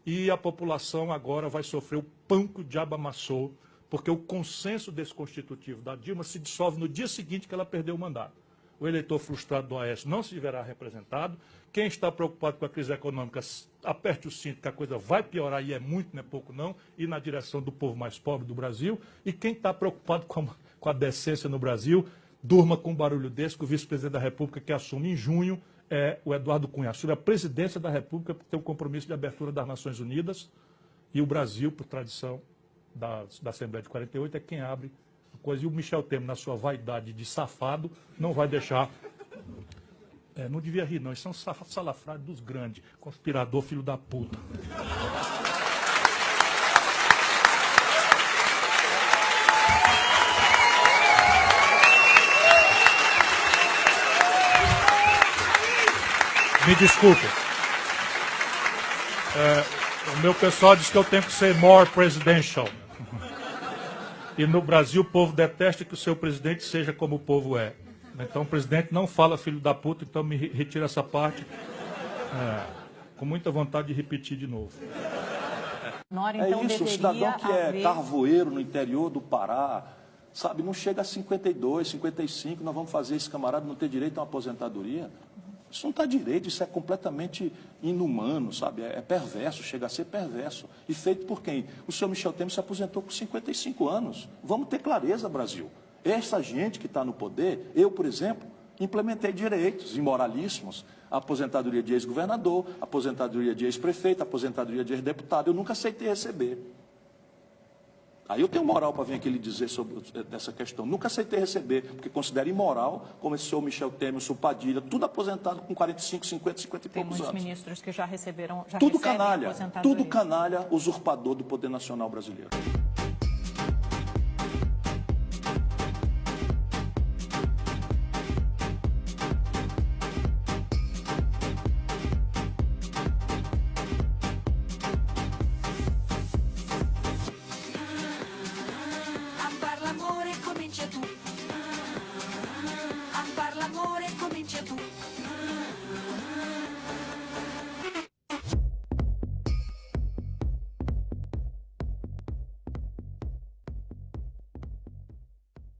e a população agora vai sofrer o pão que o diabo amassou, porque o consenso desconstitutivo da Dilma se dissolve no dia seguinte que ela perdeu o mandato. O eleitor frustrado do Aécio não se verá representado. Quem está preocupado com a crise econômica, aperte o cinto, que a coisa vai piorar, e é muito, não é pouco não, e na direção do povo mais pobre do Brasil. E quem está preocupado com a decência no Brasil, durma com um barulho desse, que o vice-presidente da República, que assume em junho, é o Eduardo Cunha. Assume a presidência da República por ter o compromisso de abertura das Nações Unidas, e o Brasil, por tradição da Assembleia de 48, é quem abre a coisa. E o Michel Temer, na sua vaidade de safado, não vai deixar... não devia rir, não. Isso é um salafrário dos grandes. Conspirador, filho da puta. Me desculpe. O meu pessoal diz que eu tenho que ser more presidential. E no Brasil o povo detesta que o seu presidente seja como o povo é. Então o presidente não fala filho da puta, então me retira essa parte. Com muita vontade de repetir de novo. Então, o cidadão que é carvoeiro no interior do Pará, sabe, não chega a 52, 55, nós vamos fazer esse camarada não ter direito a uma aposentadoria? Isso não está direito, isso é completamente inumano, sabe? É perverso, chega a ser perverso. E feito por quem? O senhor Michel Temer se aposentou com 55 anos. Vamos ter clareza, Brasil. Essa gente que está no poder, eu, por exemplo, implementei direitos imoralíssimos. A aposentadoria de ex-governador, aposentadoria de ex-prefeito, aposentadoria de ex-deputado. Eu nunca aceitei receber. Aí eu tenho moral para vir aqui lhe dizer sobre essa questão. Nunca aceitei receber, porque considero imoral, como esse senhor Michel Temer, o senhor Padilha, tudo aposentado com 45, 50, 50 e poucos anos. Tem muitos ministros que já receberam, tudo canalha, tudo canalha, usurpador do poder nacional brasileiro.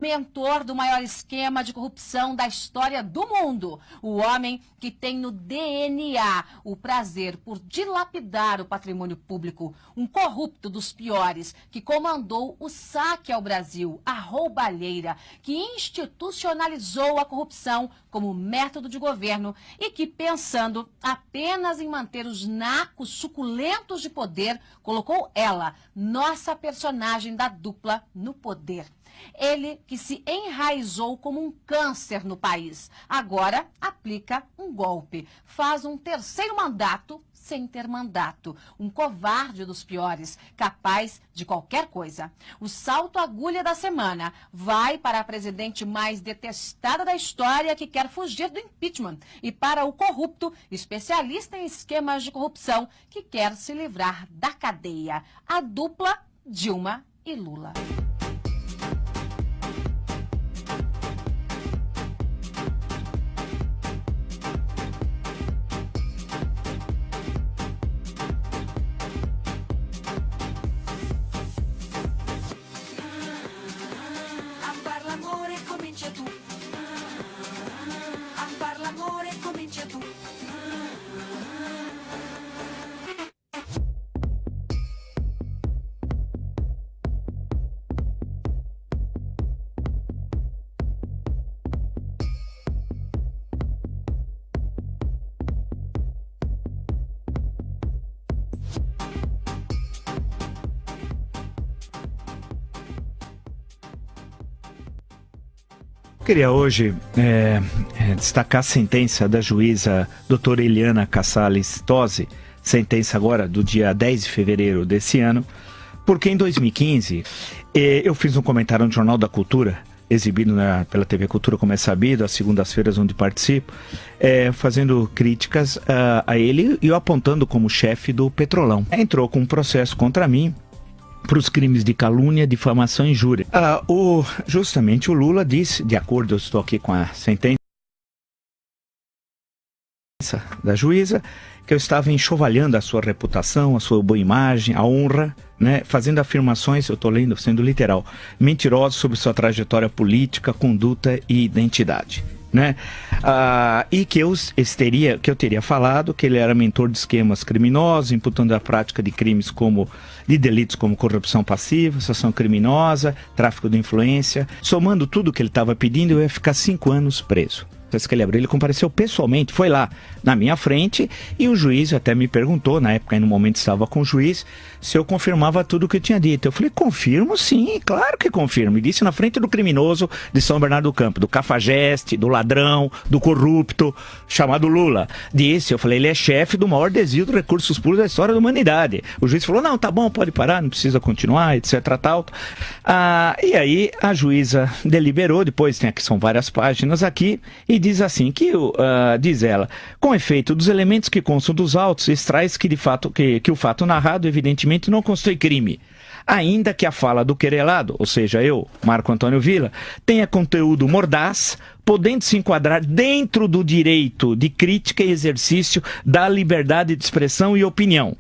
Mentor do maior esquema de corrupção da história do mundo. O homem que tem no DNA o prazer por dilapidar o patrimônio público. Um corrupto dos piores que comandou o saque ao Brasil, a roubalheira, que institucionalizou a corrupção como método de governo e que, pensando apenas em manter os nacos suculentos de poder, colocou ela, nossa personagem da dupla, no poder. Ele que se enraizou como um câncer no país, agora aplica um golpe, faz um terceiro mandato sem ter mandato, um covarde dos piores, capaz de qualquer coisa. O salto agulha da semana vai para a presidente mais detestada da história que quer fugir do impeachment e para o corrupto, especialista em esquemas de corrupção, que quer se livrar da cadeia. A dupla Dilma e Lula. Queria hoje destacar a sentença da juíza doutora Eliana Cassales Tosi, sentença agora do dia 10 de fevereiro desse ano, porque em 2015 eu fiz um comentário no Jornal da Cultura, exibido pela TV Cultura, como é sabido, às segundas-feiras onde participo, fazendo críticas a ele e o apontando como chefe do Petrolão. Entrou com um processo contra mim, para os crimes de calúnia, difamação e injúria. Justamente o Lula disse, de acordo, eu estou aqui com a sentença, sentença da juíza, que eu estava enxovalhando a sua reputação, a sua boa imagem, a honra, né, fazendo afirmações, eu estou lendo, sendo literal, mentirosas sobre sua trajetória política, conduta e identidade. Né? E que eu teria falado que ele era mentor de esquemas criminosos, imputando a prática de crimes de delitos como corrupção passiva, associação criminosa, tráfico de influência. Somando tudo que ele estava pedindo, eu ia ficar 5 anos preso. Ele compareceu pessoalmente, foi lá na minha frente, e o juiz até me perguntou, na época, no momento estava com o juiz, se eu confirmava tudo o que eu tinha dito. Eu falei, confirmo sim, claro que confirmo. E disse na frente do criminoso de São Bernardo do Campo, do cafajeste, do ladrão, do corrupto, chamado Lula. Disse, eu falei, ele é chefe do maior desvio de recursos públicos da história da humanidade. O juiz falou, não, tá bom, pode parar, não precisa continuar, etc. Tal. E aí a juíza deliberou, depois tem aqui, são várias páginas aqui, e diz assim, diz ela, com efeito dos elementos que constam dos autos, extrai-se que o fato narrado, evidentemente, não constitui crime, ainda que a fala do querelado, ou seja, eu, Marco Antônio Villa, tenha conteúdo mordaz, podendo se enquadrar dentro do direito de crítica e exercício da liberdade de expressão e opinião.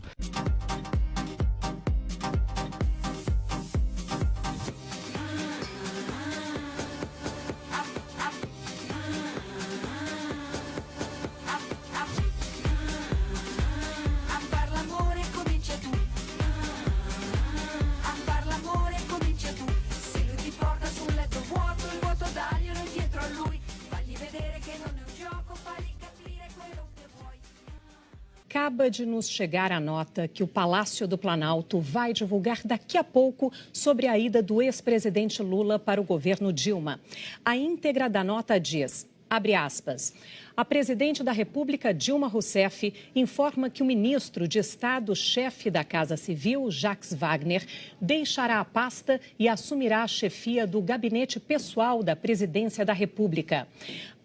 Acaba de nos chegar a nota que o Palácio do Planalto vai divulgar daqui a pouco sobre a ida do ex-presidente Lula para o governo Dilma. A íntegra da nota diz, abre aspas, a presidente da República, Dilma Rousseff, informa que o ministro de Estado-chefe da Casa Civil, Jacques Wagner, deixará a pasta e assumirá a chefia do gabinete pessoal da presidência da República.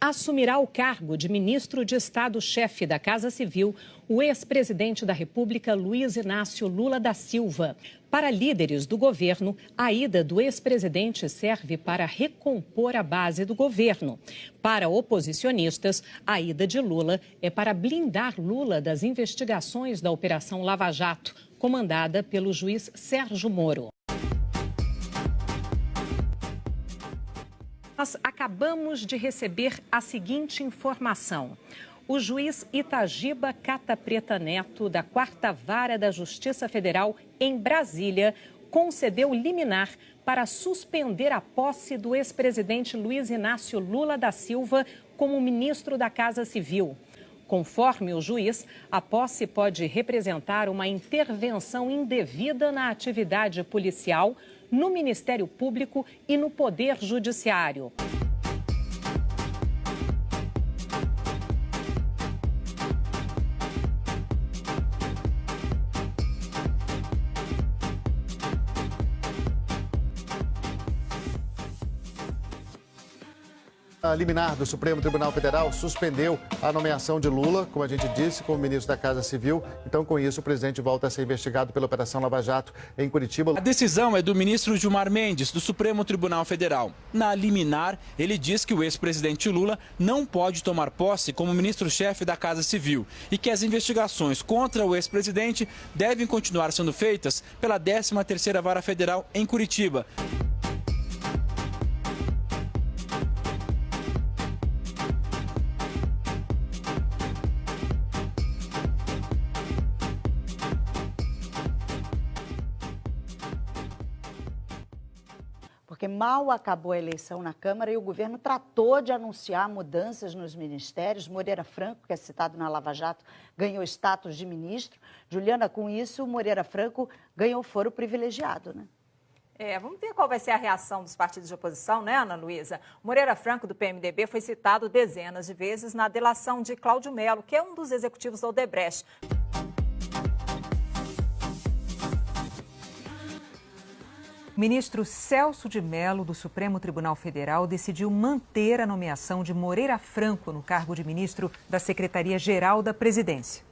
Assumirá o cargo de ministro de Estado-chefe da Casa Civil o ex-presidente da República, Luiz Inácio Lula da Silva. Para líderes do governo, a ida do ex-presidente serve para recompor a base do governo. Para oposicionistas, a ida de Lula é para blindar Lula das investigações da Operação Lava Jato, comandada pelo juiz Sérgio Moro. Nós acabamos de receber a seguinte informação. O juiz Itagiba Cata Preta Neto, da 4ª Vara da Justiça Federal em Brasília, concedeu liminar para suspender a posse do ex-presidente Luiz Inácio Lula da Silva como ministro da Casa Civil. Conforme o juiz, a posse pode representar uma intervenção indevida na atividade policial, no Ministério Público e no Poder Judiciário. A liminar do Supremo Tribunal Federal suspendeu a nomeação de Lula, como a gente disse, como ministro da Casa Civil. Então, com isso, o presidente volta a ser investigado pela Operação Lava Jato em Curitiba. A decisão é do ministro Gilmar Mendes, do Supremo Tribunal Federal. Na liminar, ele diz que o ex-presidente Lula não pode tomar posse como ministro-chefe da Casa Civil e que as investigações contra o ex-presidente devem continuar sendo feitas pela 13ª Vara Federal em Curitiba. Porque mal acabou a eleição na Câmara e o governo tratou de anunciar mudanças nos ministérios. Moreira Franco, que é citado na Lava Jato, ganhou status de ministro. Juliana, com isso, Moreira Franco ganhou foro privilegiado, né? Vamos ver qual vai ser a reação dos partidos de oposição, né, Ana Luísa? Moreira Franco, do PMDB, foi citado dezenas de vezes na delação de Cláudio Melo, que é um dos executivos da Odebrecht. O ministro Celso de Mello, do Supremo Tribunal Federal, decidiu manter a nomeação de Moreira Franco no cargo de ministro da Secretaria-Geral da Presidência.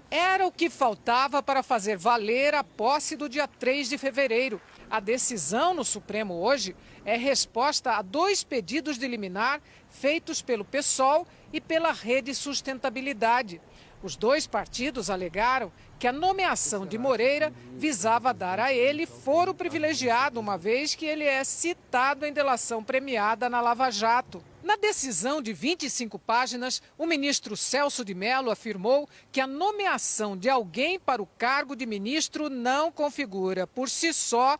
Era o que faltava para fazer valer a posse do dia 3 de fevereiro. A decisão no Supremo hoje é resposta a 2 pedidos de liminar feitos pelo PSOL e pela Rede Sustentabilidade. Os dois partidos alegaram que a nomeação de Moreira visava dar a ele foro privilegiado, uma vez que ele é citado em delação premiada na Lava Jato. Na decisão de 25 páginas, o ministro Celso de Mello afirmou que a nomeação de alguém para o cargo de ministro não configura, por si só,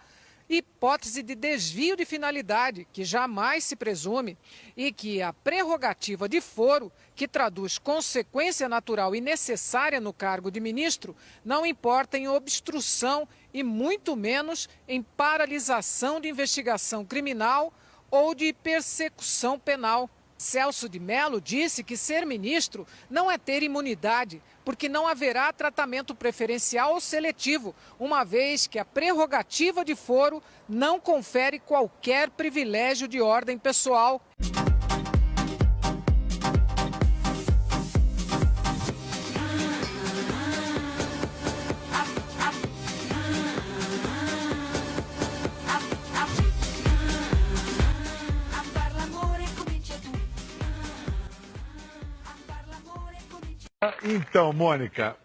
hipótese de desvio de finalidade, que jamais se presume, e que a prerrogativa de foro, que traduz consequência natural e necessária no cargo de ministro, não importa em obstrução e muito menos em paralisação de investigação criminal ou de persecução penal. Celso de Mello disse que ser ministro não é ter imunidade, porque não haverá tratamento preferencial ou seletivo, uma vez que a prerrogativa de foro não confere qualquer privilégio de ordem pessoal. Então, Mônica,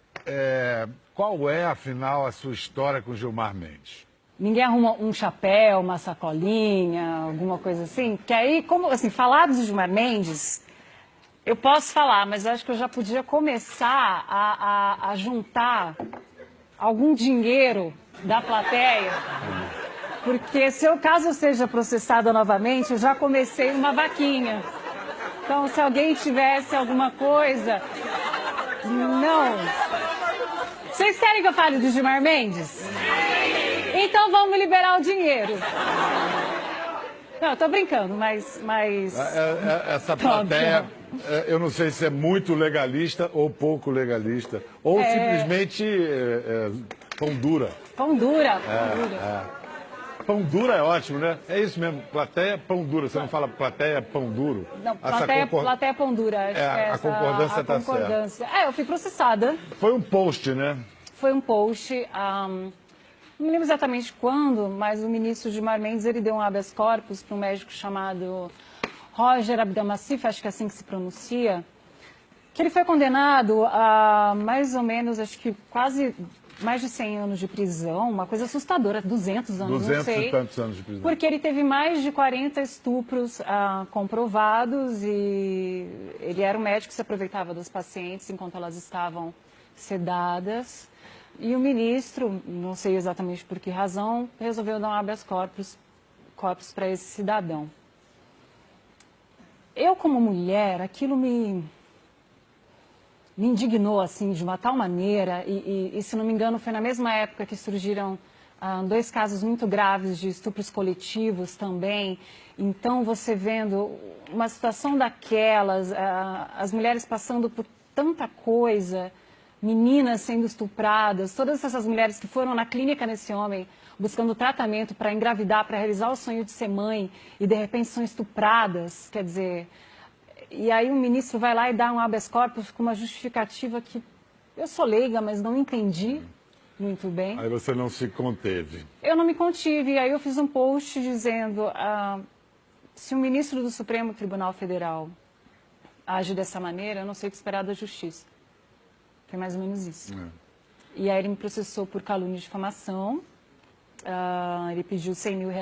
qual é, afinal, a sua história com Gilmar Mendes? Ninguém arruma um chapéu, uma sacolinha, alguma coisa assim? Que aí, como assim, falar do Gilmar Mendes, eu posso falar, mas eu acho que eu já podia começar a juntar algum dinheiro da plateia, porque se caso eu seja processada novamente, eu já comecei uma vaquinha. Então, se alguém tivesse alguma coisa... Não. Vocês querem que eu fale do Gilmar Mendes? Então vamos liberar o dinheiro. Não, eu tô brincando, mas... Essa plateia, eu não sei se é muito legalista ou pouco legalista, ou simplesmente pão dura. Pão dura. Pão dura é ótimo, né? É isso mesmo, plateia, pão dura. Você não fala plateia, pão duro? Não, plateia, pão dura. A concordância está certa. Eu fui processada. Foi um post, né? Foi um post. Não me lembro exatamente quando, mas o ministro Gilmar Mendes, ele deu um habeas corpus para um médico chamado Roger Abdelmassif, acho que é assim que se pronuncia, que ele foi condenado a mais ou menos, acho que quase... mais de 100 anos de prisão, uma coisa assustadora, 200 anos, 200 não sei. E tantos anos de prisão. Porque ele teve mais de 40 estupros comprovados e ele era um médico que se aproveitava das pacientes enquanto elas estavam sedadas. E o ministro, não sei exatamente por que razão, resolveu dar um habeas corpus para esse cidadão. Eu, como mulher, aquilo me indignou, assim, de uma tal maneira, e se não me engano, foi na mesma época que surgiram dois casos muito graves de estupros coletivos também. Então, você vendo uma situação daquelas, as mulheres passando por tanta coisa, meninas sendo estupradas, todas essas mulheres que foram na clínica nesse homem, buscando tratamento para engravidar, para realizar o sonho de ser mãe, e de repente são estupradas, quer dizer... E aí o ministro vai lá e dá um habeas corpus com uma justificativa que eu sou leiga, mas não entendi muito bem. Aí você não se conteve. Eu não me contive. E aí eu fiz um post dizendo, se o ministro do Supremo Tribunal Federal age dessa maneira, eu não sei o que esperar da justiça. Foi mais ou menos isso. E aí ele me processou por calúnia e difamação. Ele pediu R$100 mil.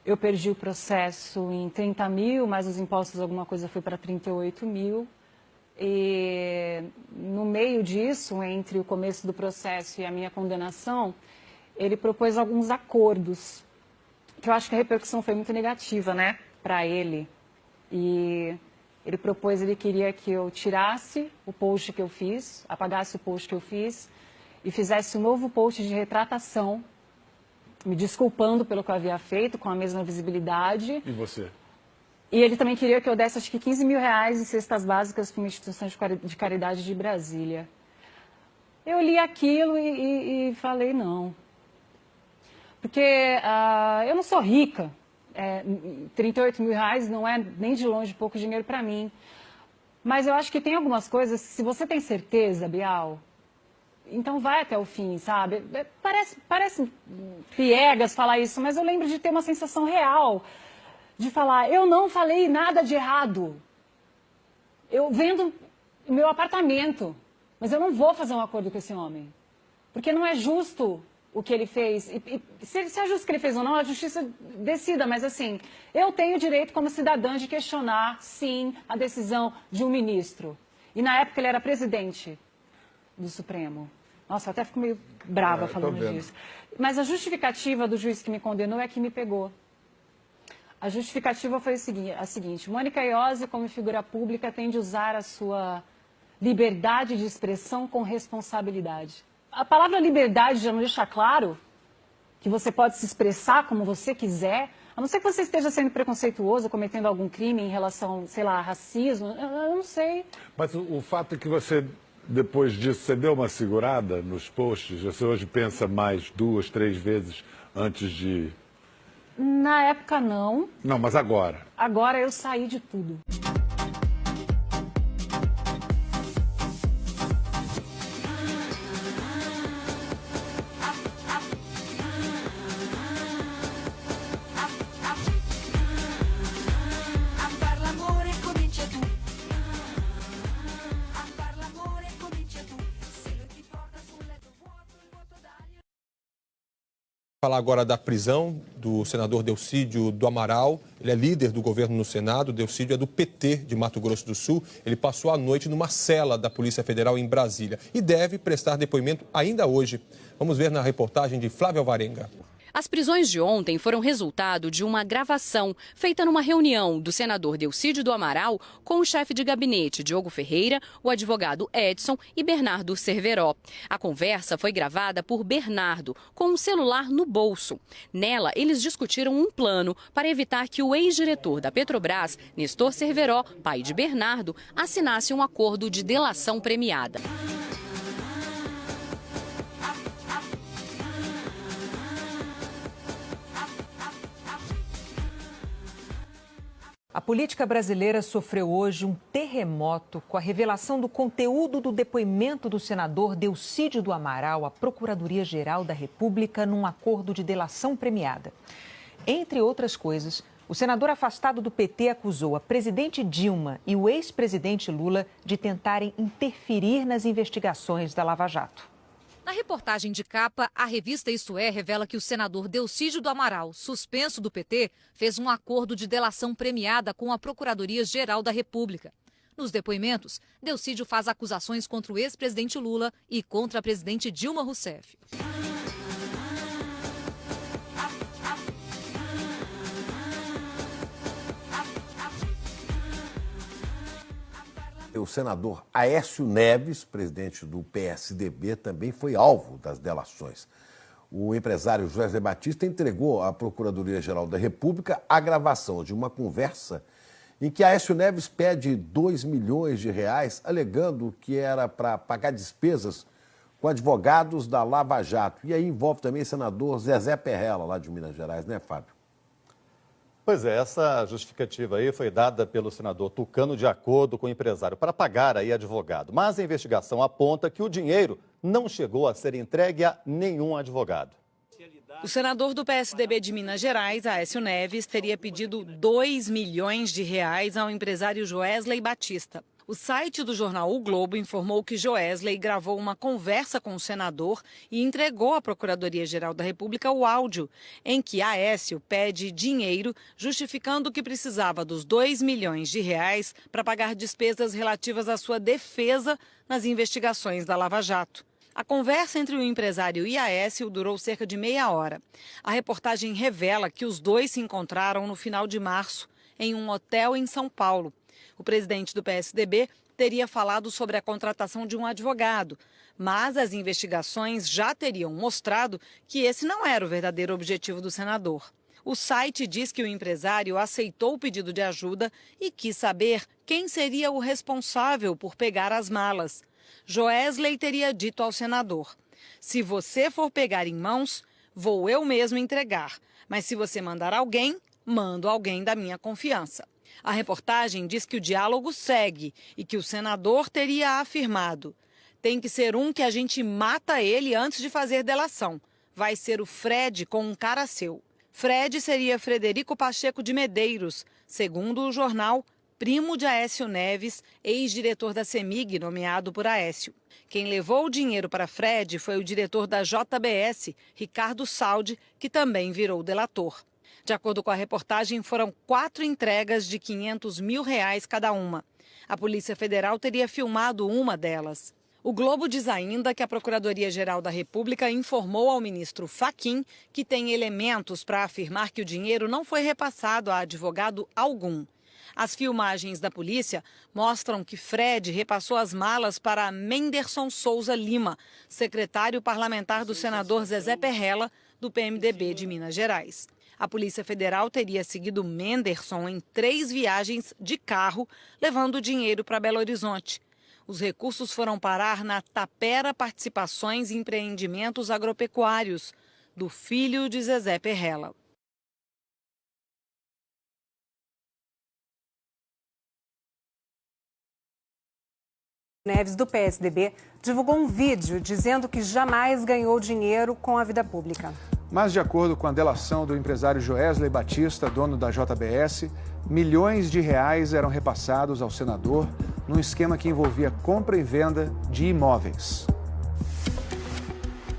Eu perdi o processo em 30 mil, mas os impostos, alguma coisa foi para 38 mil. E no meio disso, entre o começo do processo e a minha condenação, ele propôs alguns acordos, que eu acho que a repercussão foi muito negativa, né, para ele. E ele queria que eu tirasse o post que eu fiz, apagasse o post que eu fiz e fizesse um novo post de retratação, me desculpando pelo que eu havia feito, com a mesma visibilidade. E você? E ele também queria que eu desse, acho que R$15 mil em cestas básicas para uma instituição de caridade de Brasília. Eu li aquilo e falei não. Porque eu não sou rica. R$38 mil não é nem de longe pouco dinheiro para mim. Mas eu acho que tem algumas coisas, se você tem certeza, Bial... Então vai até o fim, sabe? Parece piegas falar isso, mas eu lembro de ter uma sensação real de falar, eu não falei nada de errado. Eu vendo o meu apartamento, mas eu não vou fazer um acordo com esse homem. Porque não é justo o que ele fez. E se é justo o que ele fez ou não, a justiça decida. Mas, assim, eu tenho o direito como cidadã de questionar, sim, a decisão de um ministro. E, na época, ele era presidente do Supremo. Nossa, eu até fico meio brava falando disso. Mas a justificativa do juiz que me condenou é que me pegou. A justificativa foi a seguinte: Mônica Iose, como figura pública, tem de usar a sua liberdade de expressão com responsabilidade. A palavra liberdade já não deixa claro que você pode se expressar como você quiser, a não ser que você esteja sendo preconceituoso, cometendo algum crime em relação, sei lá, a racismo, eu não sei. Mas o fato é que você, depois disso, você deu uma segurada nos posts? Você hoje pensa mais 2, 3 vezes antes de... Na época, não. Não, mas agora? Agora eu saí de tudo. Falar agora da prisão do senador Delcídio do Amaral. Ele é líder do governo no Senado. Delcídio é do PT de Mato Grosso do Sul. Ele passou a noite numa cela da Polícia Federal em Brasília e deve prestar depoimento ainda hoje. Vamos ver na reportagem de Flávio Alvarenga. As prisões de ontem foram resultado de uma gravação feita numa reunião do senador Delcídio do Amaral com o chefe de gabinete Diogo Ferreira, o advogado Edson e Bernardo Cerveró. A conversa foi gravada por Bernardo com um celular no bolso. Nela, eles discutiram um plano para evitar que o ex-diretor da Petrobras, Nestor Cerveró, pai de Bernardo, assinasse um acordo de delação premiada. A política brasileira sofreu hoje um terremoto com a revelação do conteúdo do depoimento do senador Delcídio do Amaral à Procuradoria-Geral da República num acordo de delação premiada. Entre outras coisas, o senador afastado do PT acusou a presidente Dilma e o ex-presidente Lula de tentarem interferir nas investigações da Lava Jato. Na reportagem de capa, a revista Isto É revela que o senador Delcídio do Amaral, suspenso do PT, fez um acordo de delação premiada com a Procuradoria-Geral da República. Nos depoimentos, Delcídio faz acusações contra o ex-presidente Lula e contra a presidente Dilma Rousseff. O senador Aécio Neves, presidente do PSDB, também foi alvo das delações. O empresário Joesley Batista entregou à Procuradoria-Geral da República a gravação de uma conversa em que Aécio Neves pede 2 milhões de reais, alegando que era para pagar despesas com advogados da Lava Jato. E aí envolve também o senador Zezé Perrella, lá de Minas Gerais, né, Fábio? Pois é, essa justificativa aí foi dada pelo senador Tucano de acordo com o empresário para pagar aí advogado. Mas a investigação aponta que o dinheiro não chegou a ser entregue a nenhum advogado. O senador do PSDB de Minas Gerais, Aécio Neves, teria pedido 2 milhões de reais ao empresário Joesley Batista. O site do jornal O Globo informou que Joesley gravou uma conversa com o senador e entregou à Procuradoria-Geral da República o áudio, em que Aécio pede dinheiro, justificando que precisava dos 2 milhões de reais para pagar despesas relativas à sua defesa nas investigações da Lava Jato. A conversa entre o empresário e Aécio durou cerca de meia hora. A reportagem revela que os dois se encontraram no final de março, em um hotel em São Paulo. O presidente do PSDB teria falado sobre a contratação de um advogado, mas as investigações já teriam mostrado que esse não era o verdadeiro objetivo do senador. O site diz que o empresário aceitou o pedido de ajuda e quis saber quem seria o responsável por pegar as malas. Joesley teria dito ao senador: "Se você for pegar em mãos, vou eu mesmo entregar, mas se você mandar alguém, mando alguém da minha confiança." A reportagem diz que o diálogo segue e que o senador teria afirmado: "Tem que ser um que a gente mata ele antes de fazer delação. Vai ser o Fred com um cara seu." Fred seria Frederico Pacheco de Medeiros, segundo o jornal primo de Aécio Neves, ex-diretor da CEMIG, nomeado por Aécio. Quem levou o dinheiro para Fred foi o diretor da JBS, Ricardo Saldi, que também virou delator. De acordo com a reportagem, foram 4 entregas de R$500 mil cada uma. A Polícia Federal teria filmado uma delas. O Globo diz ainda que a Procuradoria-Geral da República informou ao ministro Fachin que tem elementos para afirmar que o dinheiro não foi repassado a advogado algum. As filmagens da polícia mostram que Fred repassou as malas para Menderson Souza Lima, secretário parlamentar do senador Zezé Perrella, do PMDB de Minas Gerais. A Polícia Federal teria seguido Menderson em 3 viagens de carro, levando o dinheiro para Belo Horizonte. Os recursos foram parar na Tapera Participações em Empreendimentos Agropecuários, do filho de Zezé Perrella. Neves, do PSDB, divulgou um vídeo dizendo que jamais ganhou dinheiro com a vida pública. Mas, de acordo com a delação do empresário Joesley Batista, dono da JBS, milhões de reais eram repassados ao senador num esquema que envolvia compra e venda de imóveis.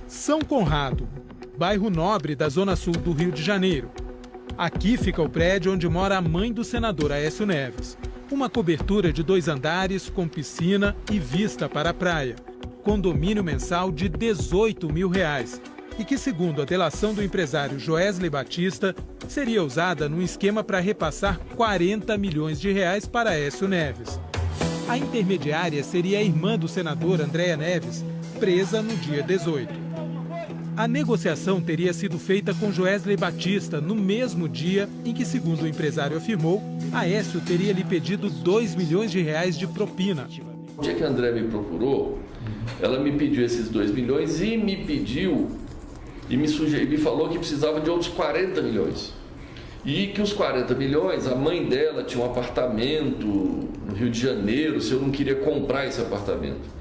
São Conrado, bairro nobre da zona sul do Rio de Janeiro. Aqui fica o prédio onde mora a mãe do senador Aécio Neves. Uma cobertura de 2 andares com piscina e vista para a praia. Condomínio mensal de R$18 mil. E que, segundo a delação do empresário Joesley Batista, seria usada num esquema para repassar R$40 milhões para Aécio Neves. A intermediária seria a irmã do senador Andréa Neves, presa no dia 18. A negociação teria sido feita com Joesley Batista no mesmo dia em que, segundo o empresário afirmou, Aécio teria lhe pedido R$2 milhões de propina. O dia que a Andréa me procurou, ela me pediu esses 2 milhões e me pediu e me falou que precisava de outros 40 milhões. E que os 40 milhões, a mãe dela tinha um apartamento no Rio de Janeiro, se eu não queria comprar esse apartamento.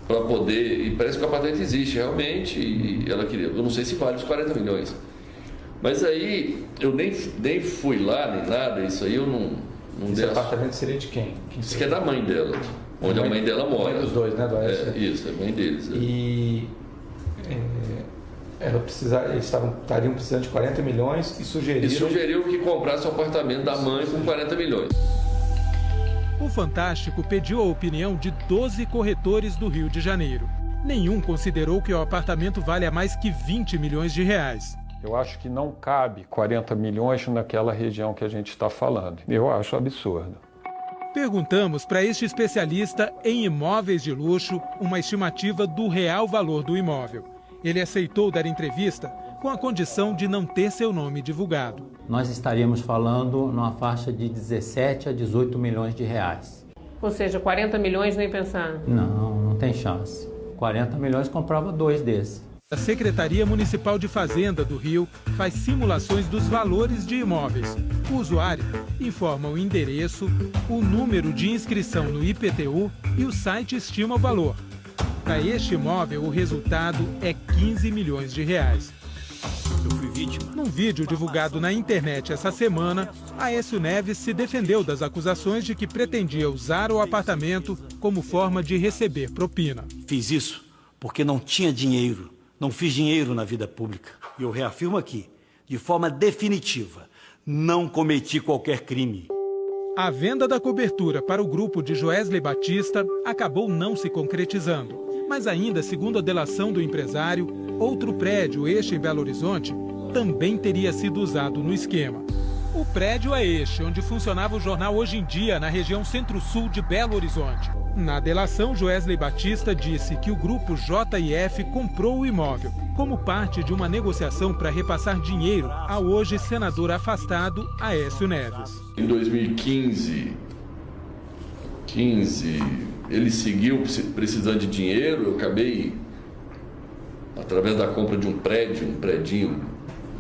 Para poder, e parece que o apartamento existe realmente, e ela queria, eu não sei se vale os 40 milhões. Mas aí, eu nem fui lá, nem nada, isso aí eu não Esse apartamento seria de quem? Isso que é da mãe dela, onde a mãe dela mora. Mãe dos dois, né? Do Aécio. Isso, é a mãe deles. E eles estariam precisando de 40 milhões e sugeriram que comprasse o apartamento da mãe com 40 milhões. O Fantástico pediu a opinião de 12 corretores do Rio de Janeiro. Nenhum considerou que o apartamento valha mais que R$20 milhões. Eu acho que não cabe 40 milhões naquela região que a gente está falando. Eu acho absurdo. Perguntamos para este especialista em imóveis de luxo uma estimativa do real valor do imóvel. Ele aceitou dar entrevista com a condição de não ter seu nome divulgado. Nós estaríamos falando numa faixa de 17 a 18 milhões de reais. Ou seja, 40 milhões nem pensar? Não tem chance. 40 milhões comprava 2 desses. A Secretaria Municipal de Fazenda do Rio faz simulações dos valores de imóveis. O usuário informa o endereço, o número de inscrição no IPTU e o site estima o valor. Para este imóvel, o resultado é 15 milhões de reais. Eu fui vítima. Num vídeo divulgado na internet essa semana, Aécio Neves se defendeu das acusações de que pretendia usar o apartamento como forma de receber propina. Fiz isso porque não tinha dinheiro, não fiz dinheiro na vida pública. E eu reafirmo aqui, de forma definitiva, não cometi qualquer crime. A venda da cobertura para o grupo de Joesley Batista acabou não se concretizando. Mas ainda, segundo a delação do empresário, outro prédio, este em Belo Horizonte, também teria sido usado no esquema. O prédio é este, onde funcionava o jornal Hoje em Dia, na região centro-sul de Belo Horizonte. Na delação, Joesley Batista disse que o grupo JF comprou o imóvel como parte de uma negociação para repassar dinheiro ao hoje senador afastado Aécio Neves. Em 2015, ele seguiu precisando de dinheiro, eu acabei, através da compra de um predinho,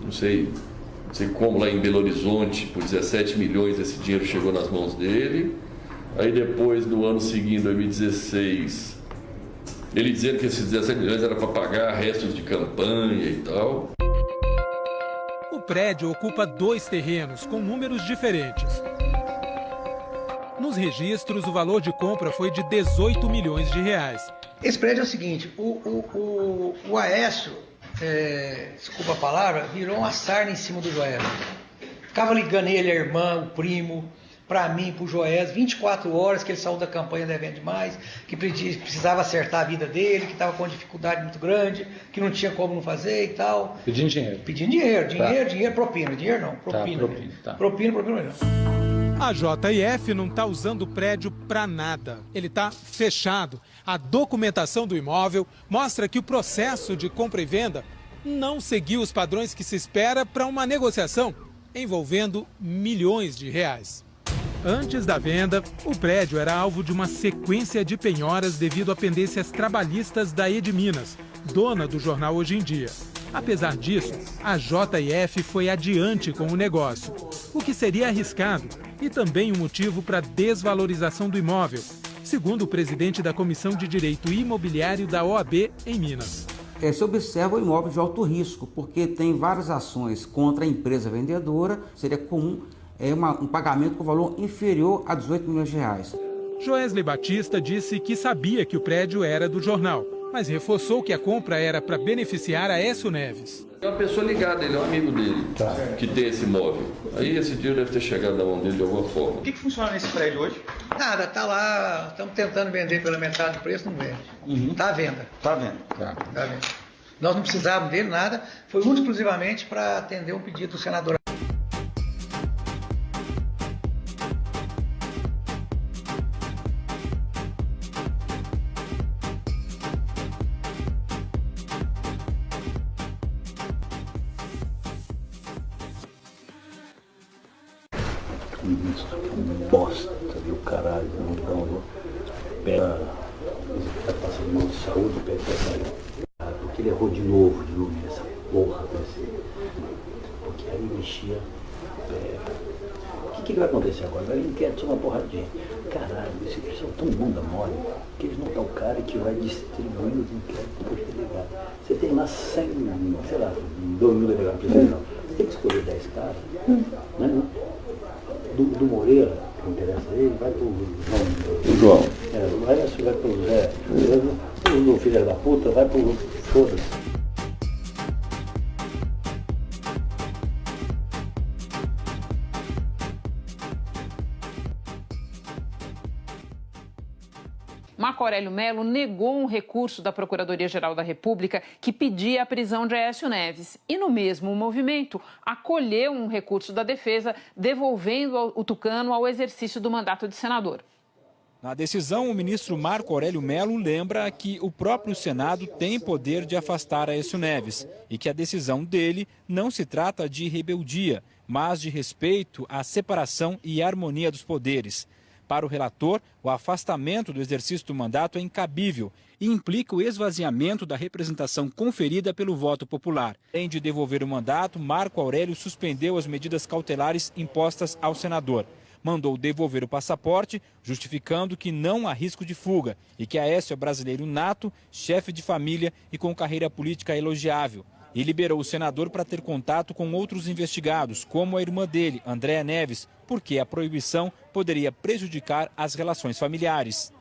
não sei como, lá em Belo Horizonte, por 17 milhões, esse dinheiro chegou nas mãos dele. Aí depois, no ano seguinte, 2016, ele dizendo que esses 17 milhões era para pagar restos de campanha e tal. O prédio ocupa 2 terrenos com números diferentes. Nos registros, o valor de compra foi de 18 milhões de reais. Esse prédio é o seguinte, o Aécio, desculpa a palavra, virou uma sarna em cima do Joesley. Ficava ligando ele, a irmã, o primo, para mim, para o Joesley, 24 horas que ele saiu da campanha Devendo Demais, que precisava acertar a vida dele, que estava com uma dificuldade muito grande, que não tinha como não fazer e tal. Pedindo dinheiro. Pedindo dinheiro, propina. Dinheiro não, propina. Propina não. A JF não está usando o prédio para nada. Ele está fechado. A documentação do imóvel mostra que o processo de compra e venda não seguiu os padrões que se espera para uma negociação envolvendo milhões de reais. Antes da venda, o prédio era alvo de uma sequência de penhoras devido a pendências trabalhistas da Edminas, dona do jornal Hoje em Dia. Apesar disso, a JF foi adiante com o negócio, o que seria arriscado e também um motivo para a desvalorização do imóvel, segundo o presidente da Comissão de Direito Imobiliário da OAB em Minas. Se observa o imóvel de alto risco, porque tem várias ações contra a empresa vendedora, seria comum um pagamento com valor inferior a 18 milhões de reais. Joesley Batista disse que sabia que o prédio era do jornal, mas reforçou que a compra era para beneficiar Aécio Neves. É uma pessoa ligada, ele é um amigo dele, que tem esse imóvel. Aí esse dinheiro deve ter chegado na mão dele de alguma forma. O que funciona nesse prédio hoje? Nada, tá lá, estamos tentando vender pela metade do preço, não vende. Tá à venda. Tá vendo? Tá à venda. Nós não precisávamos dele, nada, foi exclusivamente para atender um pedido do senador. Bosta, viu, caralho, não pega, tá passando mal de saúde, pega, porque ele errou de novo nessa porra porque aí mexia, o que vai acontecer agora? Ele quer tirar uma porra de gente, caralho, esse pessoal tão bunda mole, que eles não estão o cara que vai distribuir os inquéritos depois de delegar. Você tem lá 100, sei lá, 2 mil delegados prisionais, você tem que escolher 10 caras, né? Do Moreira, que não interessa a ele, vai pro João. O resto vai pro Zé. O filho da puta vai pro foda-se. Marco Aurélio Mello negou um recurso da Procuradoria-Geral da República que pedia a prisão de Aécio Neves. E, no mesmo movimento, acolheu um recurso da defesa, devolvendo o tucano ao exercício do mandato de senador. Na decisão, o ministro Marco Aurélio Mello lembra que o próprio Senado tem poder de afastar Aécio Neves e que a decisão dele não se trata de rebeldia, mas de respeito à separação e harmonia dos poderes. Para o relator, o afastamento do exercício do mandato é incabível e implica o esvaziamento da representação conferida pelo voto popular. Além de devolver o mandato, Marco Aurélio suspendeu as medidas cautelares impostas ao senador. Mandou devolver o passaporte, justificando que não há risco de fuga e que Aécio é brasileiro nato, chefe de família e com carreira política elogiável. E liberou o senador para ter contato com outros investigados, como a irmã dele, Andréa Neves, porque a proibição poderia prejudicar as relações familiares.